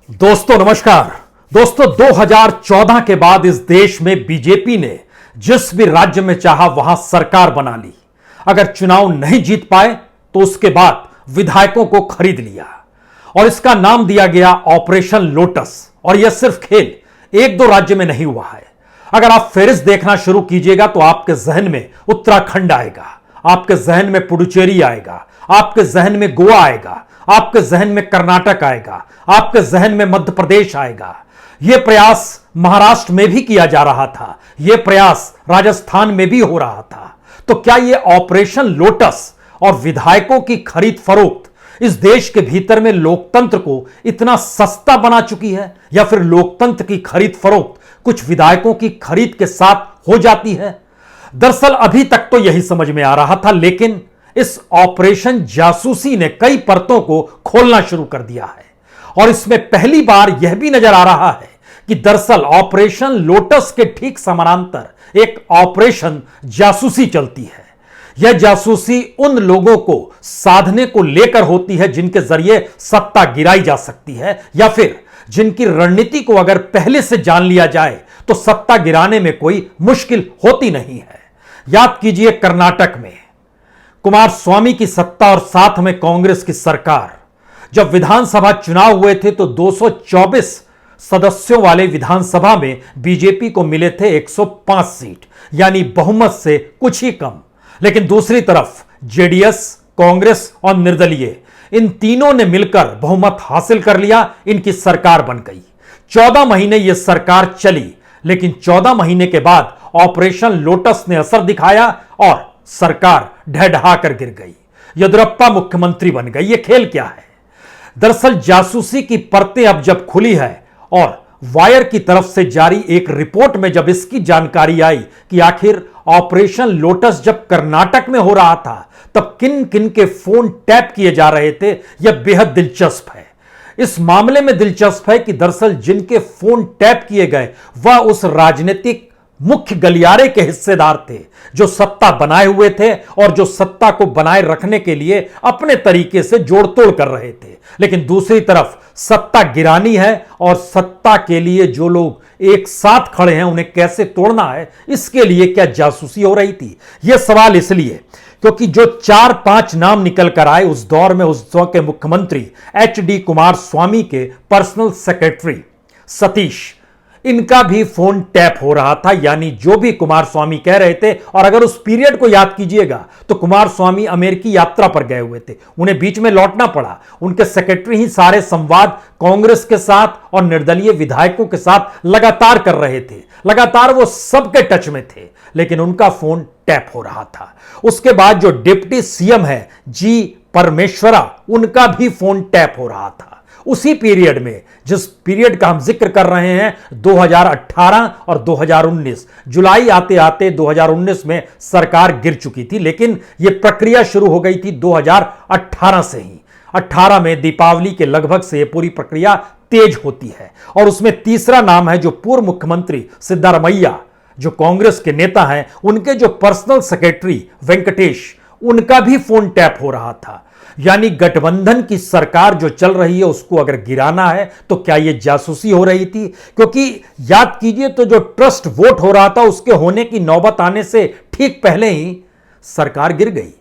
दोस्तों नमस्कार। दोस्तों 2014 के बाद इस देश में बीजेपी ने जिस भी राज्य में चाहा वहां सरकार बना ली। अगर चुनाव नहीं जीत पाए तो उसके बाद विधायकों को खरीद लिया और इसका नाम दिया गया ऑपरेशन लोटस। और यह सिर्फ खेल एक दो राज्य में नहीं हुआ है। अगर आप फेरिस्त देखना शुरू कीजिएगा तो आपके जहन में उत्तराखंड आएगा, आपके जहन में पुडुचेरी आएगा, आपके जहन में गोवा आएगा, आपके जहन में कर्नाटक आएगा, आपके जहन में मध्य प्रदेश आएगा। यह प्रयास महाराष्ट्र में भी किया जा रहा था, यह प्रयास राजस्थान में भी हो रहा था। तो क्या यह ऑपरेशन लोटस और विधायकों की खरीद फरोख्त इस देश के भीतर में लोकतंत्र को इतना सस्ता बना चुकी है, या फिर लोकतंत्र की खरीद फरोख्त कुछ विधायकों की खरीद के साथ हो जाती है? दरअसल अभी तक तो यही समझ में आ रहा था, लेकिन इस ऑपरेशन जासूसी ने कई परतों को खोलना शुरू कर दिया है। और इसमें पहली बार यह भी नजर आ रहा है कि दरअसल ऑपरेशन लोटस के ठीक समानांतर एक ऑपरेशन जासूसी चलती है। यह जासूसी उन लोगों को साधने को लेकर होती है जिनके जरिए सत्ता गिराई जा सकती है, या फिर जिनकी रणनीति को अगर पहले से जान लिया जाए तो सत्ता गिराने में कोई मुश्किल होती नहीं है। याद कीजिए, कर्नाटक में कुमारस्वामी की सत्ता और साथ में कांग्रेस की सरकार, जब विधानसभा चुनाव हुए थे तो 224 सदस्यों वाले विधानसभा में बीजेपी को मिले थे 105 सीट, यानी बहुमत से कुछ ही कम। लेकिन दूसरी तरफ जेडीएस, कांग्रेस और निर्दलीय, इन तीनों ने मिलकर बहुमत हासिल कर लिया, इनकी सरकार बन गई। 14 महीने यह सरकार चली, लेकिन 14 महीने के बाद ऑपरेशन लोटस ने असर दिखाया और सरकार ढह कर गिर गई। येदियुरप्पा मुख्यमंत्री बन गई। यह खेल क्या है? दरअसल जासूसी की परतें अब जब खुली है और वायर की तरफ से जारी एक रिपोर्ट में जब इसकी जानकारी आई कि आखिर ऑपरेशन लोटस जब कर्नाटक में हो रहा था तब किन किन के फोन टैप किए जा रहे थे, यह बेहद दिलचस्प है। इस मामले में दिलचस्प है कि दरअसल जिनके फोन टैप किए गए वह उस राजनीतिक मुख्य गलियारे के हिस्सेदार थे जो सत्ता बनाए हुए थे और जो सत्ता को बनाए रखने के लिए अपने तरीके से जोड़तोड़ कर रहे थे। लेकिन दूसरी तरफ सत्ता गिरानी है और सत्ता के लिए जो लोग एक साथ खड़े हैं उन्हें कैसे तोड़ना है, इसके लिए क्या जासूसी हो रही थी? यह सवाल इसलिए क्योंकि जो 4-5 नाम निकल कर आए उस दौर में, उस दौर के मुख्यमंत्री एचडी कुमारस्वामी के पर्सनल सेक्रेटरी सतीश, इनका भी फोन टैप हो रहा था। यानी जो भी कुमारस्वामी कह रहे थे, और अगर उस पीरियड को याद कीजिएगा तो कुमारस्वामी अमेरिकी यात्रा पर गए हुए थे, उन्हें बीच में लौटना पड़ा। उनके सेक्रेटरी ही सारे संवाद कांग्रेस के साथ और निर्दलीय विधायकों के साथ लगातार कर रहे थे। लगातार वो सबके टच में थे, लेकिन उनका फोन टैप हो रहा था। उसके बाद जो डिप्टी सीएम है जी परमेश्वरा, उनका भी फोन टैप हो रहा था। उसी पीरियड में, जिस पीरियड का हम जिक्र कर रहे हैं, 2018 और 2019, जुलाई आते आते 2019 में सरकार गिर चुकी थी, लेकिन यह प्रक्रिया शुरू हो गई थी 2018 से ही। 18 में दीपावली के लगभग से यह पूरी प्रक्रिया तेज होती है। और उसमें तीसरा नाम है जो पूर्व मुख्यमंत्री सिद्धारमैया, जो कांग्रेस के नेता हैं, उनके जो पर्सनल सेक्रेटरी वेंकटेश, उनका भी फोन टैप हो रहा था। यानी गठबंधन की सरकार जो चल रही है उसको अगर गिराना है तो क्या यह जासूसी हो रही थी? क्योंकि याद कीजिए तो जो ट्रस्ट वोट हो रहा था उसके होने की नौबत आने से ठीक पहले ही सरकार गिर गई।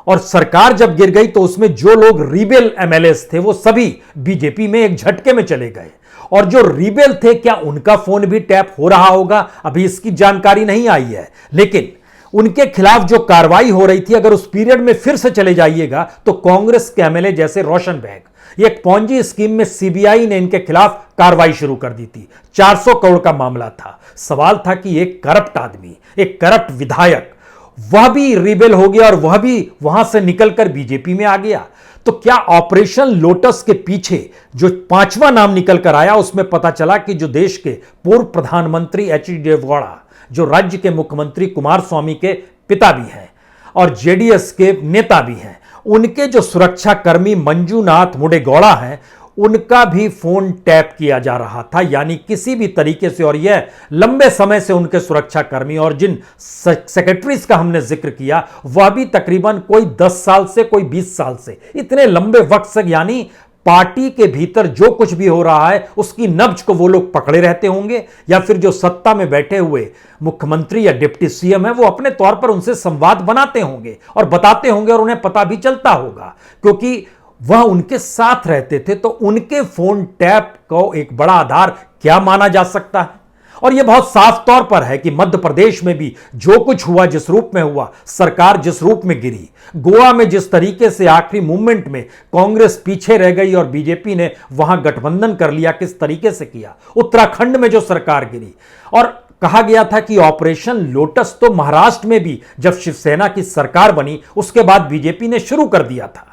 और सरकार जब गिर गई तो उसमें जो लोग रिबेल एमएलएस थे वो सभी बीजेपी में एक झटके में चले गए। और जो रिबेल थे, क्या उनका फोन भी टैप हो रहा होगा? अभी इसकी जानकारी नहीं आई है, लेकिन उनके खिलाफ जो कार्रवाई हो रही थी, अगर उस पीरियड में फिर से चले जाइएगा तो कांग्रेस के एमएलए जैसे रोशन बेग, एक पॉन्जी स्कीम में सीबीआई ने इनके खिलाफ कार्रवाई शुरू कर दी थी। 400 करोड़ का मामला था। सवाल था कि एक करप्ट आदमी, एक करप्ट विधायक, वह भी रिबेल हो गया और वह भी वहां से निकलकर बीजेपी में आ गया। तो क्या ऑपरेशन लोटस के पीछे जो 5वां नाम निकल कर आया उसमें पता चला कि जो देश के पूर्व प्रधानमंत्री एचडी देवेगौड़ा, जो राज्य के मुख्यमंत्री कुमारस्वामी के पिता भी हैं और जेडीएस के नेता भी हैं, उनके जो सुरक्षा कर्मी मंजूनाथ मुडेगौड़ा हैं, उनका भी फोन टैप किया जा रहा था। यानी किसी भी तरीके से, और यह लंबे समय से उनके सुरक्षा कर्मी और जिन सेक्रेटरीज का हमने जिक्र किया वह भी तकरीबन कोई 10 साल से, कोई 20 साल से, इतने लंबे वक्त से, यानी पार्टी के भीतर जो कुछ भी हो रहा है उसकी नब्ज को वो लोग पकड़े रहते होंगे, या फिर जो सत्ता में बैठे हुए मुख्यमंत्री या डिप्टी सीएम है वो अपने तौर पर उनसे संवाद बनाते होंगे और बताते होंगे, और उन्हें पता भी चलता होगा क्योंकि वह उनके साथ रहते थे। तो उनके फोन टैप को एक बड़ा आधार क्या माना जा सकता है? और यह बहुत साफ तौर पर है कि मध्य प्रदेश में भी जो कुछ हुआ, जिस रूप में हुआ, सरकार जिस रूप में गिरी, गोवा में जिस तरीके से आखिरी मूवमेंट में कांग्रेस पीछे रह गई और बीजेपी ने वहां गठबंधन कर लिया, किस तरीके से किया, उत्तराखंड में जो सरकार गिरी, और कहा गया था कि ऑपरेशन लोटस तो महाराष्ट्र में भी जब शिवसेना की सरकार बनी उसके बाद बीजेपी ने शुरू कर दिया था।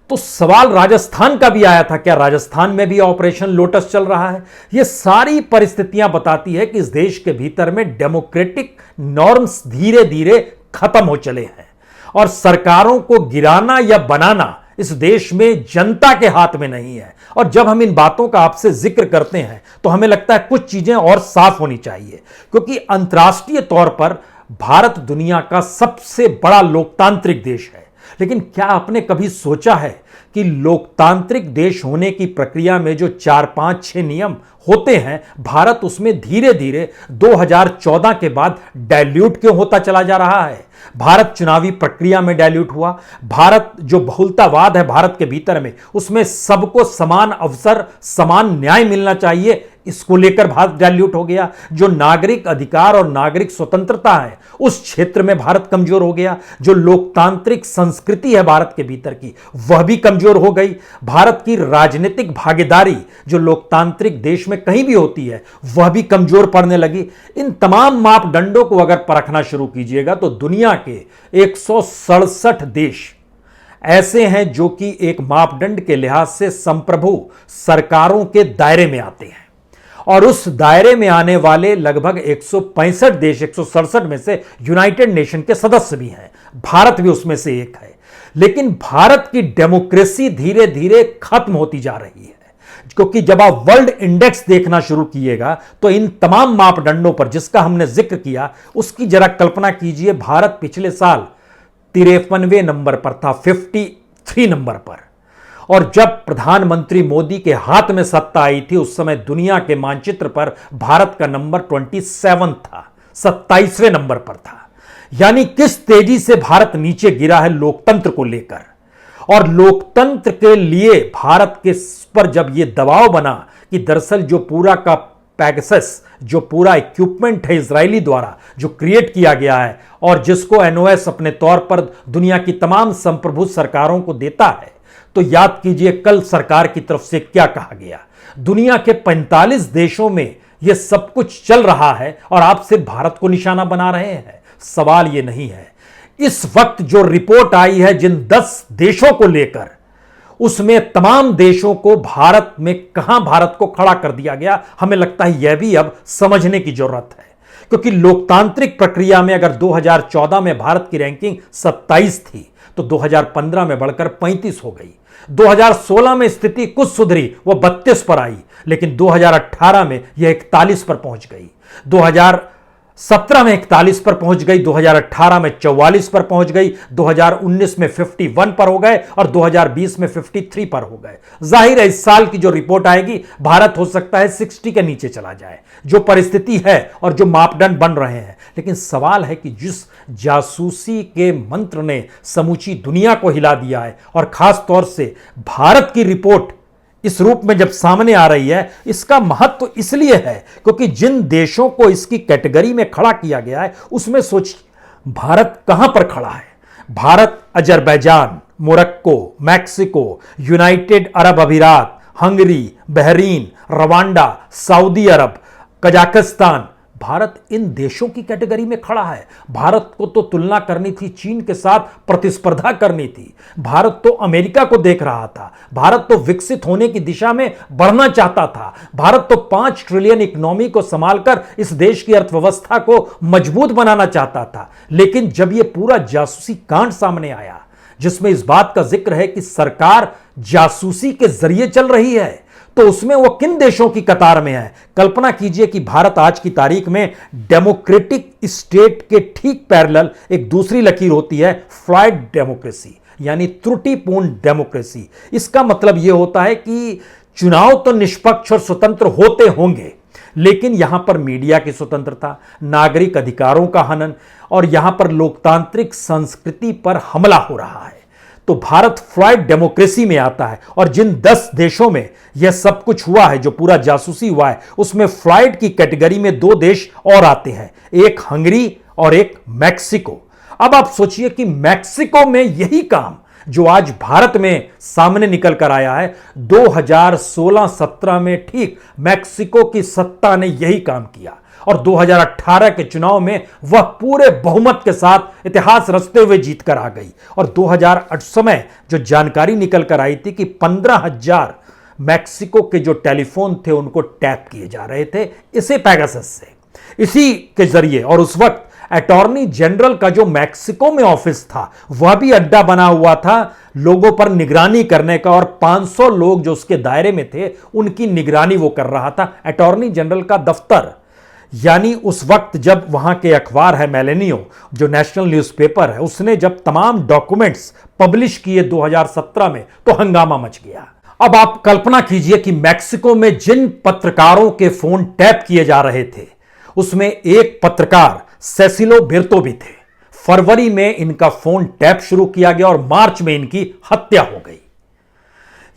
तो सवाल राजस्थान का भी आया था, क्या राजस्थान में भी ऑपरेशन लोटस चल रहा है? ये सारी परिस्थितियां बताती है कि इस देश के भीतर में डेमोक्रेटिक नॉर्म्स धीरे धीरे खत्म हो चले हैं और सरकारों को गिराना या बनाना इस देश में जनता के हाथ में नहीं है। और जब हम इन बातों का आपसे जिक्र करते हैं तो हमें लगता है कुछ चीजें और साफ होनी चाहिए, क्योंकि अंतर्राष्ट्रीय तौर पर भारत दुनिया का सबसे बड़ा लोकतांत्रिक देश है। लेकिन क्या आपने कभी सोचा है कि लोकतांत्रिक देश होने की प्रक्रिया में जो 4, 5, 6 नियम होते हैं, भारत उसमें धीरे धीरे 2014 के बाद डाइल्यूट क्यों होता चला जा रहा है? भारत चुनावी प्रक्रिया में डाइल्यूट हुआ। भारत जो बहुलतावाद है भारत के भीतर में, उसमें सबको समान अवसर, समान न्याय मिलना चाहिए, इसको लेकर भारत डाइल्यूट हो गया। जो नागरिक अधिकार और नागरिक स्वतंत्रता है उस क्षेत्र में भारत कमजोर हो गया। जो लोकतांत्रिक संस्कृति है भारत के भीतर की, वह भी कमजोर हो गई। भारत की राजनीतिक भागीदारी जो लोकतांत्रिक देश में कहीं भी होती है वह भी कमजोर पड़ने लगी। इन तमाम मापदंडों को अगर परखना शुरू कीजिएगा तो दुनिया के 167 देश ऐसे हैं जो कि एक मापदंड के लिहाज से संप्रभु सरकारों के दायरे में आते हैं, और उस दायरे में आने वाले लगभग 165 देश, 167 में से यूनाइटेड नेशन के सदस्य भी हैं, भारत भी उसमें से एक है। लेकिन भारत की डेमोक्रेसी धीरे धीरे खत्म होती जा रही है, क्योंकि जब आप वर्ल्ड इंडेक्स देखना शुरू किएगा तो इन तमाम मापदंडों पर जिसका हमने जिक्र किया उसकी जरा कल्पना कीजिए। भारत पिछले साल 53वें नंबर पर था, 53 नंबर पर, और जब प्रधानमंत्री मोदी के हाथ में सत्ता आई थी उस समय दुनिया के मानचित्र पर भारत का नंबर 27 था, 27वें नंबर पर था। यानी किस तेजी से भारत नीचे गिरा है लोकतंत्र को लेकर। और लोकतंत्र के लिए भारत के पर जब यह दबाव बना कि दरअसल जो पूरा का पैगसस, जो पूरा इक्विपमेंट है इजरायली द्वारा जो क्रिएट किया गया है और जिसको एनओएस अपने तौर पर दुनिया की तमाम संप्रभु सरकारों को देता है, तो याद कीजिए कल सरकार की तरफ से क्या कहा गया। दुनिया के 45 देशों में यह सब कुछ चल रहा है और आप सिर्फ भारत को निशाना बना रहे हैं। सवाल यह नहीं है। इस वक्त जो रिपोर्ट आई है जिन 10 देशों को लेकर, उसमें तमाम देशों को भारत में कहां भारत को खड़ा कर दिया गया, हमें लगता है यह भी अब समझने की जरूरत है। क्योंकि लोकतांत्रिक प्रक्रिया में अगर 2014 में भारत की रैंकिंग 27 थी तो 2015 में बढ़कर 35 हो गई। 2016 में स्थिति कुछ सुधरी, वो 32 पर आई, लेकिन 2018 में यह 41 पर पहुंच गई। 2017 में 41 पर पहुंच गई, 2018 में 44 पर पहुंच गई, 2019 में 51 पर हो गए और 2020 में 53 पर हो गए। जाहिर है इस साल की जो रिपोर्ट आएगी भारत हो सकता है 60 के नीचे चला जाए, जो परिस्थिति है और जो मापदंड बन रहे हैं। लेकिन सवाल है कि जिस जासूसी के मंत्र ने समूची दुनिया को हिला दिया है और खास तौर से भारत की रिपोर्ट इस रूप में जब सामने आ रही है, इसका महत्व इसलिए है क्योंकि जिन देशों को इसकी कैटेगरी में खड़ा किया गया है उसमें सोचिए भारत कहां पर खड़ा है। Bharat Azerbaijan, Morocco, Mexico, United Arab अमीरात, हंगरी, बहरीन, रवांडा, सऊदी अरब, कजाकिस्तान, भारत इन देशों की कैटेगरी में खड़ा है। भारत को तो तुलना करनी थी चीन के साथ, प्रतिस्पर्धा करनी थी। भारत तो अमेरिका को देख रहा था। भारत तो विकसित होने की दिशा में बढ़ना चाहता था। भारत तो 5 ट्रिलियन इकोनॉमी को संभालकर इस देश की अर्थव्यवस्था को मजबूत बनाना चाहता था। लेकिन जब यह पूरा जासूसी कांड सामने आया जिसमें इस बात का जिक्र है कि सरकार जासूसी के जरिए चल रही है, तो उसमें वो किन देशों की कतार में है। कल्पना कीजिए कि भारत आज की तारीख में डेमोक्रेटिक स्टेट के ठीक पैरेलल एक दूसरी लकीर होती है, फ्लॉयड डेमोक्रेसी, यानी त्रुटिपूर्ण डेमोक्रेसी। इसका मतलब यह होता है कि चुनाव तो निष्पक्ष और स्वतंत्र होते होंगे, लेकिन यहां पर मीडिया की स्वतंत्रता, नागरिक अधिकारों का हनन और यहां पर लोकतांत्रिक संस्कृति पर हमला हो रहा है। तो भारत फ्लॉइड डेमोक्रेसी में आता है, और जिन 10 देशों में यह सब कुछ हुआ है, जो पूरा जासूसी हुआ है, उसमें फ्लॉइड की कैटेगरी में 2 देश और आते हैं, एक हंगरी और एक मैक्सिको। अब आप सोचिए कि मैक्सिको में यही काम जो आज भारत में सामने निकल कर आया है, 2016-17 में ठीक मैक्सिको की सत्ता ने यही काम किया, और 2018 के चुनाव में वह पूरे बहुमत के साथ इतिहास रचते हुए जीत कर आ गई। और 2008 समय जो जानकारी निकल कर आई थी कि 15,000 मैक्सिको के जो टेलीफोन थे उनको टैप किए जा रहे थे इसे पेगासस से, इसी के जरिए। और उस वक्त अटॉर्नी जनरल का जो मैक्सिको में ऑफिस था वह भी अड्डा बना हुआ था लोगों पर निगरानी करने का, और 500 लोग जो उसके दायरे में थे उनकी निगरानी वो कर रहा था। अटॉर्नी जनरल का दफ्तर, यानी उस वक्त जब वहां के अखबार है मेलेनियो, जो नेशनल न्यूज़पेपर है, उसने जब तमाम डॉक्यूमेंट्स पब्लिश किए 2017 में, तो हंगामा मच गया। अब आप कल्पना कीजिए कि मैक्सिको में जिन पत्रकारों के फोन टैप किए जा रहे थे उसमें एक पत्रकार सेसिलो बिर्तो भी थे। फरवरी में इनका फोन टैप शुरू किया गया और मार्च में इनकी हत्या हो गई।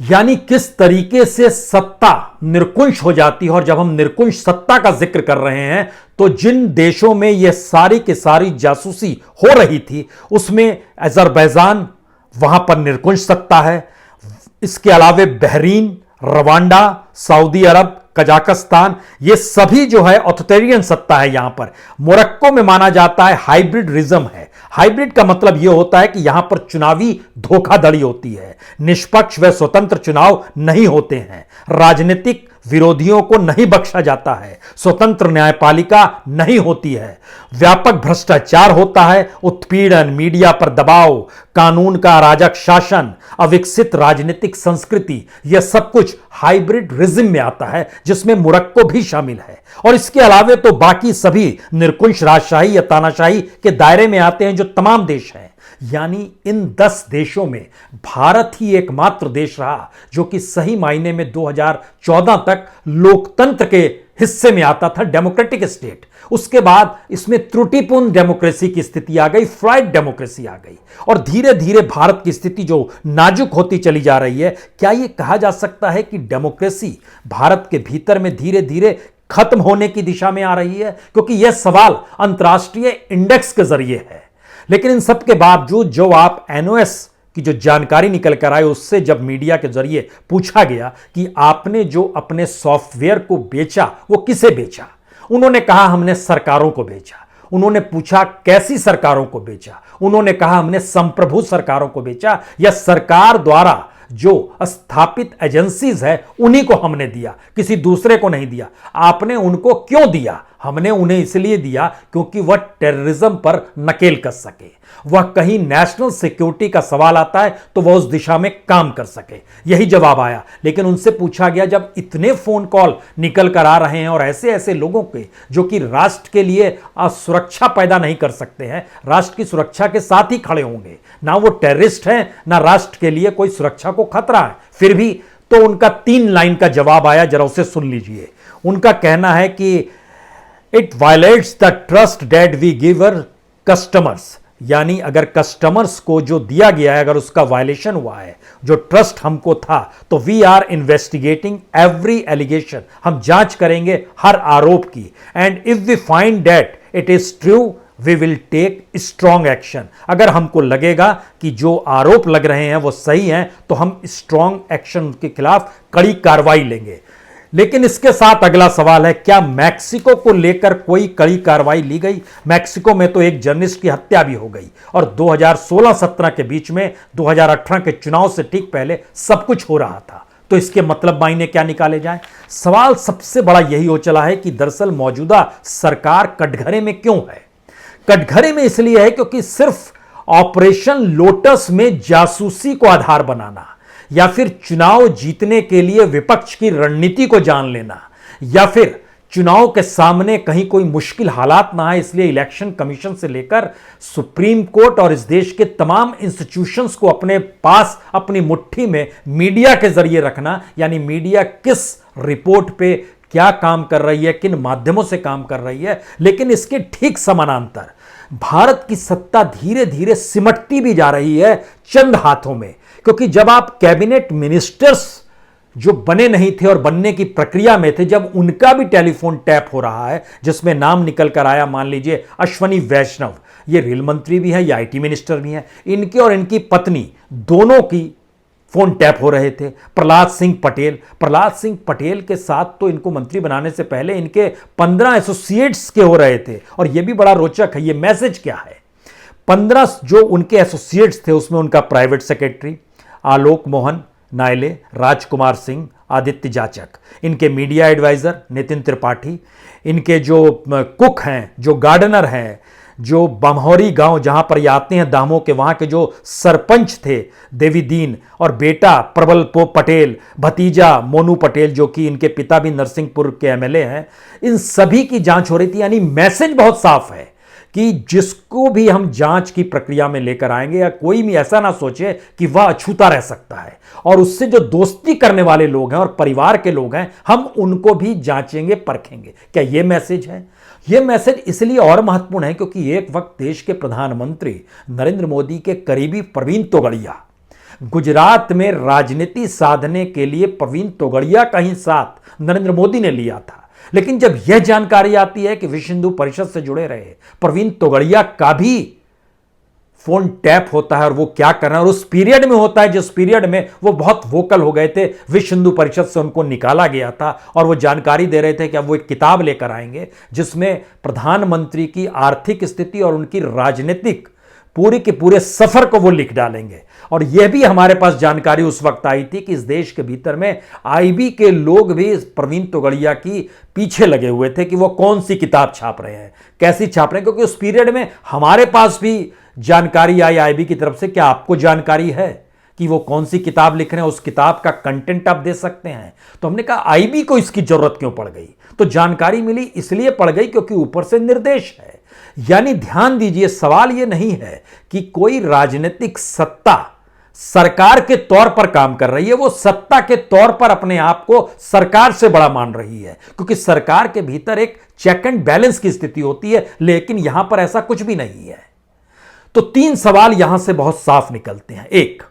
यानी किस तरीके से सत्ता निरकुंश हो जाती है। और जब हम निरकुंश सत्ता का जिक्र कर रहे हैं तो जिन देशों में यह सारी की सारी जासूसी हो रही थी उसमें अजरबैजान, वहां पर निरकुंश सत्ता है। इसके अलावे बहरीन, रवांडा, सऊदी अरब, कजाकिस्तान, ये सभी जो है ऑथोरिटेरियन सत्ता है। यहां पर मोरक्को में माना जाता है हाइब्रिड रिज्म है। हाइब्रिड का मतलब यह होता है कि यहां पर चुनावी धोखाधड़ी होती है, निष्पक्ष व स्वतंत्र चुनाव नहीं होते हैं, राजनीतिक विरोधियों को नहीं बख्शा जाता है, स्वतंत्र न्यायपालिका नहीं होती है, व्यापक भ्रष्टाचार होता है, उत्पीड़न, मीडिया पर दबाव, कानून का अराजक शासन, अविकसित राजनीतिक संस्कृति, यह सब कुछ हाइब्रिड रिज्म में आता है, जिसमें मोरक्को भी शामिल है। और इसके अलावे तो बाकी सभी निरकुंश राजशाही या तानाशाही के दायरे में आते हैं, जो तमाम देश हैं। यानी इन 10 देशों में भारत ही एकमात्र देश रहा जो कि सही मायने में 2014 तक लोकतंत्र के हिस्से में आता था, डेमोक्रेटिक स्टेट। उसके बाद इसमें त्रुटिपूर्ण डेमोक्रेसी की स्थिति आ गई, फ्लॉइड डेमोक्रेसी आ गई, और धीरे धीरे भारत की स्थिति जो नाजुक होती चली जा रही है। क्या यह कहा जा सकता है कि डेमोक्रेसी भारत के भीतर में धीरे धीरे खत्म होने की दिशा में आ रही है? क्योंकि यह सवाल अंतर्राष्ट्रीय इंडेक्स के जरिए है। लेकिन इन सब के बावजूद जो आप एनओएस की जो जानकारी निकल कर आए, उससे जब मीडिया के जरिए पूछा गया कि आपने जो अपने सॉफ्टवेयर को बेचा वो किसे बेचा, उन्होंने कहा हमने सरकारों को बेचा। उन्होंने पूछा कैसी सरकारों को बेचा, उन्होंने कहा हमने संप्रभु सरकारों को बेचा, या सरकार द्वारा जो स्थापित एजेंसीज है उन्हीं को हमने दिया, किसी दूसरे को नहीं दिया। आपने उनको क्यों दिया? हमने उन्हें इसलिए दिया क्योंकि वह टेररिज्म पर नकेल कस सके, वह कहीं नेशनल सिक्योरिटी का सवाल आता है तो वह उस दिशा में काम कर सके। यही जवाब आया। लेकिन उनसे पूछा गया, जब इतने फोन कॉल निकल कर आ रहे हैं और ऐसे ऐसे लोगों के जो कि राष्ट्र के लिए सुरक्षा पैदा नहीं कर सकते हैं, राष्ट्र की सुरक्षा के साथ ही खड़े होंगे, ना वो टेररिस्ट हैं ना राष्ट्र के लिए कोई सुरक्षा को खतरा है, फिर भी तो उनका 3 लाइन का जवाब आया, जरा उसे सुन लीजिए। उनका कहना है कि it violates the trust that we give our customers, यानी अगर कस्टमर्स को जो दिया गया है अगर उसका वायलेशन हुआ है, जो ट्रस्ट हमको था, तो we are investigating every allegation, हम जांच करेंगे हर आरोप की, and if we find that it is true we will take strong action. अगर हमको लगेगा कि जो आरोप लग रहे हैं वो सही हैं तो हम स्ट्रॉन्ग एक्शन के खिलाफ कड़ी कार्रवाई लेंगे। लेकिन इसके साथ अगला सवाल है, क्या मैक्सिको को लेकर कोई कड़ी कार्रवाई ली गई? मैक्सिको में तो एक जर्नलिस्ट की हत्या भी हो गई, और 2016-17 के बीच में 2018 के चुनाव से ठीक पहले सब कुछ हो रहा था। तो इसके मतलब मायने क्या निकाले जाएं? सवाल सबसे बड़ा यही हो चला है कि दरअसल मौजूदा सरकार कटघरे में क्यों है? कटघरे में इसलिए है क्योंकि सिर्फ ऑपरेशन लोटस में जासूसी को आधार बनाना, या फिर चुनाव जीतने के लिए विपक्ष की रणनीति को जान लेना, या फिर चुनाव के सामने कहीं कोई मुश्किल हालात ना आए, इसलिए इलेक्शन कमीशन से लेकर सुप्रीम कोर्ट और इस देश के तमाम इंस्टीट्यूशंस को अपने पास, अपनी मुट्ठी में मीडिया के जरिए रखना, यानी मीडिया किस रिपोर्ट पे क्या काम कर रही है, किन माध्यमों से काम कर रही है, लेकिन इसके ठीक समानांतर भारत की सत्ता धीरे धीरे सिमटती भी जा रही है चंद हाथों में। क्योंकि जब आप कैबिनेट मिनिस्टर्स जो बने नहीं थे और बनने की प्रक्रिया में थे, जब उनका भी टेलीफोन टैप हो रहा है, जिसमें नाम निकल कर आया, मान लीजिए अश्वनी वैष्णव, ये रेल मंत्री भी है, ये आईटी मिनिस्टर भी है, इनके और इनकी पत्नी दोनों की फोन टैप हो रहे थे। प्रहलाद सिंह पटेल के साथ तो इनको मंत्री बनाने से पहले इनके 15 एसोसिएट्स के हो रहे थे। और यह भी बड़ा रोचक है, ये मैसेज क्या है। 15 जो उनके एसोसिएट्स थे, उसमें उनका प्राइवेट सेक्रेटरी आलोक मोहन नायले, राजकुमार सिंह, आदित्य जाचक, इनके मीडिया एडवाइजर नितिन त्रिपाठी, इनके जो कुक हैं, जो गार्डनर हैं, जो बमहौरी गांव जहां पर ये आते हैं दामों के, वहां के जो सरपंच थे देवीदीन, और बेटा प्रबल पटेल, भतीजा मोनू पटेल जो कि इनके पिता भी नरसिंहपुर के एमएलए हैं, इन सभी की जांच हो रही थी। यानी मैसेज बहुत साफ है कि जिसको भी हम जांच की प्रक्रिया में लेकर आएंगे, या कोई भी ऐसा ना सोचे कि वह अछूता रह सकता है, और उससे जो दोस्ती करने वाले लोग हैं और परिवार के लोग हैं, हम उनको भी जांचेंगे, परखेंगे। क्या यह मैसेज है? यह मैसेज इसलिए और महत्वपूर्ण है क्योंकि एक वक्त देश के प्रधानमंत्री नरेंद्र मोदी के करीबी प्रवीण तोगड़िया गुजरात में राजनीति साधने के लिए, प्रवीण तोगड़िया का ही साथ नरेंद्र मोदी ने लिया था। लेकिन जब यह जानकारी आती है कि विश्व हिंदू परिषद से जुड़े रहे प्रवीण तोगड़िया का भी फोन टैप होता है, और वो क्या कर रहे हैं, और उस पीरियड में होता है जिस पीरियड में वो बहुत वोकल हो गए थे, विश्व हिंदू परिषद से उनको निकाला गया था, और वो जानकारी दे रहे थे कि अब वो एक किताब लेकर आएंगे जिसमें प्रधानमंत्री की आर्थिक स्थिति और उनकी राजनीतिक पूरे के पूरे सफर को वो लिख डालेंगे। और यह भी हमारे पास जानकारी उस वक्त आई थी कि इस देश के भीतर में आईबी के लोग भी प्रवीण तोगड़िया की पीछे लगे हुए थे कि वो कौन सी किताब छाप रहे हैं, कैसी छाप रहे हैं, क्योंकि उस पीरियड में हमारे पास भी जानकारी आई आईबी की तरफ से। क्या आपको जानकारी है कि वो कौन सी किताब लिख रहे हैं, उस किताब का कंटेंट आप दे सकते हैं? तो हमने कहा आईबी को इसकी जरूरत क्यों पड़ गई? तो जानकारी मिली इसलिए पड़ गई क्योंकि ऊपर से निर्देश है। यानी ध्यान दीजिए, सवाल यह नहीं है कि कोई राजनीतिक सत्ता सरकार के तौर पर काम कर रही है, वो सत्ता के तौर पर अपने आप को सरकार से बड़ा मान रही है, क्योंकि सरकार के भीतर एक चेक एंड बैलेंस की स्थिति होती है। लेकिन यहां पर ऐसा कुछ भी नहीं है। तो 3 सवाल यहां से बहुत साफ निकलते हैं। एक,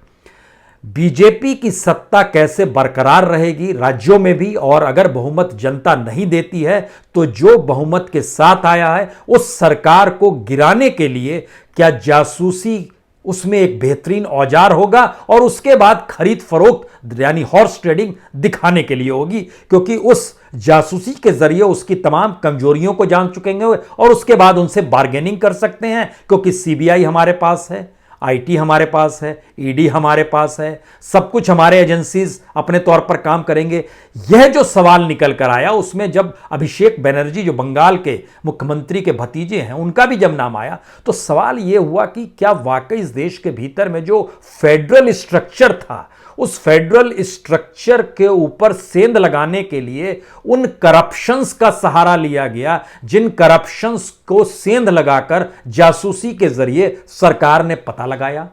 बीजेपी की सत्ता कैसे बरकरार रहेगी राज्यों में भी, और अगर बहुमत जनता नहीं देती है तो जो बहुमत के साथ आया है उस सरकार को गिराने के लिए क्या जासूसी उसमें एक बेहतरीन औजार होगा, और उसके बाद खरीद फरोख्त यानी हॉर्स ट्रेडिंग दिखाने के लिए होगी, क्योंकि उस जासूसी के जरिए उसकी तमाम कमजोरियों को जान चुके हैं और उसके बाद उनसे बार्गेनिंग कर सकते हैं, क्योंकि सीबीआई हमारे पास है, आईटी हमारे पास है, ईडी हमारे पास है, सब कुछ हमारे एजेंसीज अपने तौर पर काम करेंगे। यह जो सवाल निकल कर आया उसमें जब अभिषेक बनर्जी जो बंगाल के मुख्यमंत्री के भतीजे हैं उनका भी जब नाम आया, तो सवाल यह हुआ कि क्या वाकई इस देश के भीतर में जो फेडरल स्ट्रक्चर था, उस फेडरल स्ट्रक्चर के ऊपर सेंध लगाने के लिए उन करप्शंस का सहारा लिया गया, जिन करप्शंस को सेंध लगाकर जासूसी के जरिए सरकार ने पता लगाया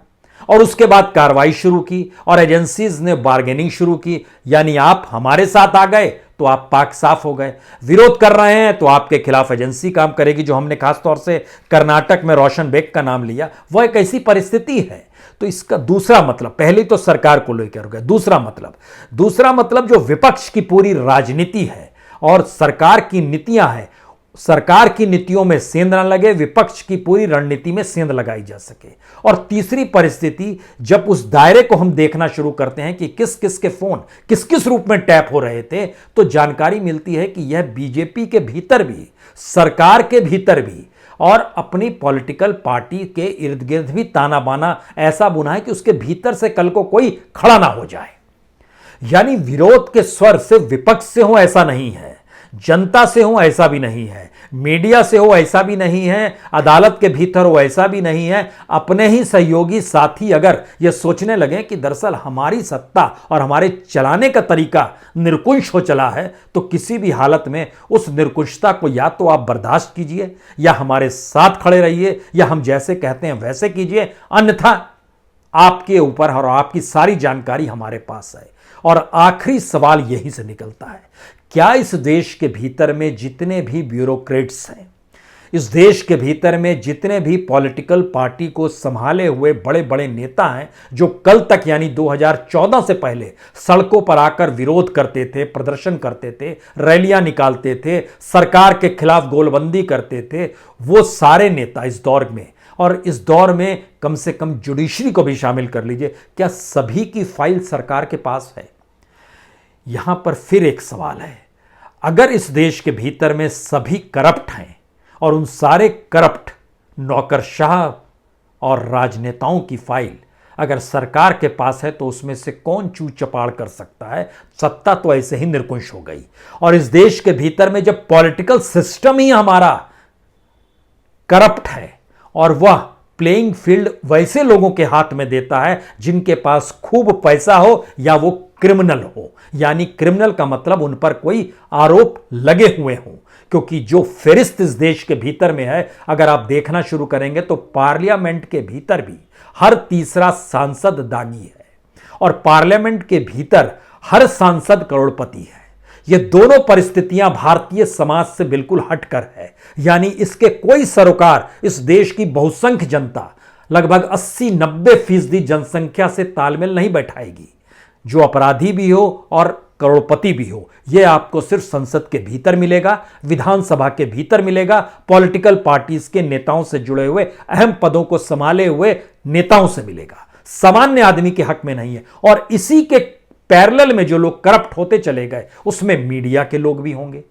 और उसके बाद कार्रवाई शुरू की और एजेंसीज ने बार्गेनिंग शुरू की। यानी आप हमारे साथ आ गए तो आप पाक साफ हो गए, विरोध कर रहे हैं तो आपके खिलाफ एजेंसी काम करेगी। जो हमने खासतौर से कर्नाटक में रोशन बेग का नाम लिया, वह एक ऐसी परिस्थिति है। तो इसका दूसरा मतलब, पहली तो सरकार को लेकर हो गया, दूसरा मतलब जो विपक्ष की पूरी राजनीति है और सरकार की नीतियां हैं, सरकार की नीतियों में सेंध न लगे, विपक्ष की पूरी रणनीति में सेंध लगाई जा सके। और तीसरी परिस्थिति, जब उस दायरे को हम देखना शुरू करते हैं कि किस किस के फोन किस किस रूप में टैप हो रहे थे, तो जानकारी मिलती है कि यह बीजेपी के भीतर भी, सरकार के भीतर भी और अपनी पॉलिटिकल पार्टी के इर्द गिर्द भी ताना बाना ऐसा बुना है कि उसके भीतर से कल को कोई खड़ा ना हो जाए। यानी विरोध के स्वर से विपक्ष से हो ऐसा नहीं है। जनता से हो ऐसा भी नहीं है, मीडिया से हो ऐसा भी नहीं है, अदालत के भीतर हो ऐसा भी नहीं है। अपने ही सहयोगी साथी अगर यह सोचने लगे कि दरअसल हमारी सत्ता और हमारे चलाने का तरीका निरकुश हो चला है, तो किसी भी हालत में उस निरकुशता को या तो आप बर्दाश्त कीजिए या हमारे साथ खड़े रहिए या हम जैसे कहते हैं वैसे कीजिए, अन्यथा आपके ऊपर और आपकी सारी जानकारी हमारे पास है। और आखिरी सवाल यहीं से निकलता है, क्या इस देश के भीतर में जितने भी ब्यूरोक्रेट्स हैं, इस देश के भीतर में जितने भी पॉलिटिकल पार्टी को संभाले हुए बड़े बड़े नेता हैं, जो कल तक यानी 2014 से पहले सड़कों पर आकर विरोध करते थे, प्रदर्शन करते थे, रैलियां निकालते थे, सरकार के खिलाफ गोलबंदी करते थे, वो सारे नेता इस दौर में, और इस दौर में कम से कम जुडिशरी को भी शामिल कर लीजिए, क्या सभी की फाइल सरकार के पास है? यहां पर फिर एक सवाल है, अगर इस देश के भीतर में सभी करप्ट हैं और उन सारे करप्ट नौकरशाह और राजनेताओं की फाइल अगर सरकार के पास है, तो उसमें से कौन चू चपाड़ कर सकता है? सत्ता तो ऐसे ही निरकुश हो गई। और इस देश के भीतर में जब पॉलिटिकल सिस्टम ही हमारा करप्ट है और वह प्लेइंग फील्ड वैसे लोगों के हाथ में देता है जिनके पास खूब पैसा हो या वो क्रिमिनल हो, यानी क्रिमिनल का मतलब उन पर कोई आरोप लगे हुए हों, क्योंकि जो फेरिस्त इस देश के भीतर में है, अगर आप देखना शुरू करेंगे तो पार्लियामेंट के भीतर भी हर तीसरा सांसद दागी है और पार्लियामेंट के भीतर हर सांसद करोड़पति है। ये दोनों परिस्थितियां भारतीय समाज से बिल्कुल हटकर है, यानी इसके कोई सरोकार इस देश की बहुसंख्य जनता लगभग 80-90% जनसंख्या से तालमेल नहीं बैठाएगी। जो अपराधी भी हो और करोड़पति भी हो, यह आपको सिर्फ संसद के भीतर मिलेगा, विधानसभा के भीतर मिलेगा, पॉलिटिकल पार्टीज के नेताओं से जुड़े हुए अहम पदों को संभाले हुए नेताओं से मिलेगा, सामान्य आदमी के हक में नहीं है। और इसी के पैरेलल में जो लोग करप्ट होते चले गए, उसमें मीडिया के लोग भी होंगे,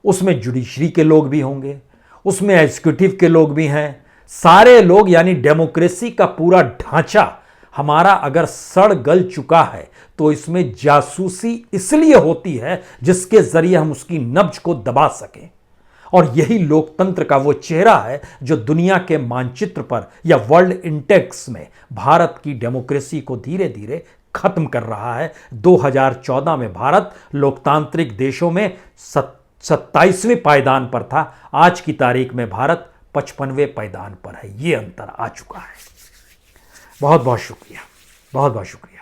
उसमें जुडिशरी के लोग भी होंगे, उसमें एग्जीक्यूटिव के लोग भी हैं, सारे लोग, यानी डेमोक्रेसी का पूरा ढांचा हमारा अगर सड़ गल चुका है, तो इसमें जासूसी इसलिए होती है जिसके जरिए हम उसकी नब्ज को दबा सकें। और यही लोकतंत्र का वो चेहरा है जो दुनिया के मानचित्र पर या वर्ल्ड इंडेक्स में भारत की डेमोक्रेसी को धीरे धीरे खत्म कर रहा है। 2014 में भारत लोकतांत्रिक देशों में 27वें पायदान पर था, आज की तारीख में भारत 55वें पायदान पर है। ये अंतर आ चुका है। बहुत बहुत शुक्रिया, बहुत बहुत शुक्रिया।